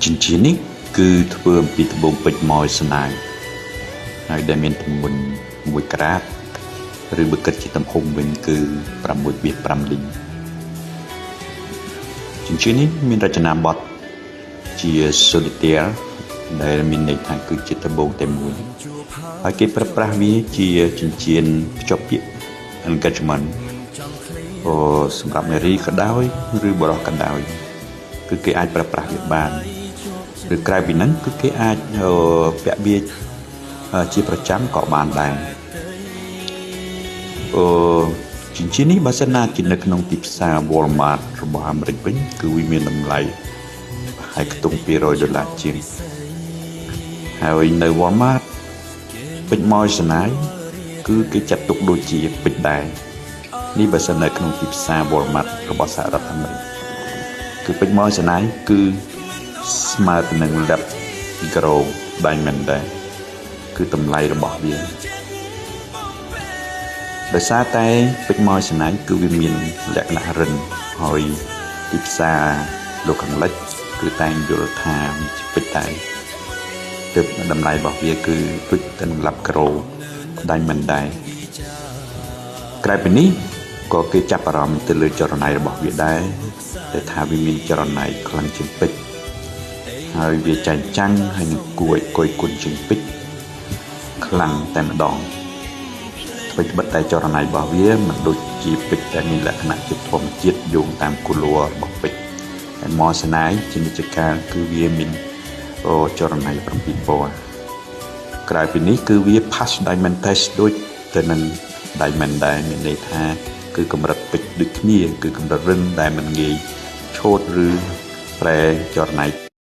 Chínhនេះគឺធ្វើអំពីត្បូងពេជ្រម៉ោយស្នាយហើយដែលមានទម្ងន់1ក្រាតឬបើគិតជាទំហំវិញគឺ6.5 លីងចិញ្ចៀននេះមានរចនាបថជា solitaire ដែលមានន័យថាគឺជាត្បូងតែមួយហើយគេប្រើប្រាស់វាជាចិញ្ចៀនភ្ជាប់ពាក្យ engagement សម្រាប់នារីក៏ដោយឬបុរសក៏ដោយគឺគេអាចប្រើប្រាស់វាបានឬក្រៅពីហ្នឹងគឺគេអាចពាក់វាជាប្រចាំក៏បានដែរចិញ្ចៀននេះបើសិនណាជានៅក្នុងទីផ្សារ Walmart របស់អាមេរិកវិញគឺវាមានតម្លៃហើយខ្ទង់$200ជាងហើយនៅ Walmart ពេជ្រម៉ោយស្នាយគឺគេចាត់ទុកដូចជាពេជ្រដែរនេះបើសិននៅក្នុងទីផ្សារ Walmart របស់សហរដ្ឋអាមេរិកគឺពេជ្រម៉ោយស្នាយគឺស្មើទៅនឹង lab grow diamond ដែរគឺតម្លៃរបស់វាដោយសារតែពេជ្រម៉ោយស្នាយគឺវាមានលក្ខណៈរឹងហើយទីផ្សារលោកខាងលិចគឺតែងយល់ថាជាពេជ្រដែរទើបតម្លៃរបស់វាគឺដូចទៅនឹង lab grow diamond ដែរក្រៅពីនេះក៏គេចាប់អារម្មណ៍ទៅលើចរណៃរបស់វាដែរតែថាវាមានចរណៃខ្លាំងជាងពេជ្រហើយវាចែងចាំងហើយនឹងគួរឲ្យកយគុណជាងពេជ្រខ្លាំងតែម្ដងអ្វីត្បិតតែចរណៃរបស់វាមិនដូចជាពេជ្រដែលមានលក្ខណៈជាធម្មជាតិយោងតាមគូល័ររបស់ពេជ្រហើយម៉ោស្នាយជានិច្ចកាលគឺវាមានចរណៃ7 ពណ៌ក្រៅពីនេះគឺវា pass diamond test ដូចទៅនឹង diamond ដែរមានន័យថាគឺកម្រិតពេជ្រដូចគ្នាគឺកម្រិតរឹងដែលមិនងាយឆូតឬប្រែចរណៃ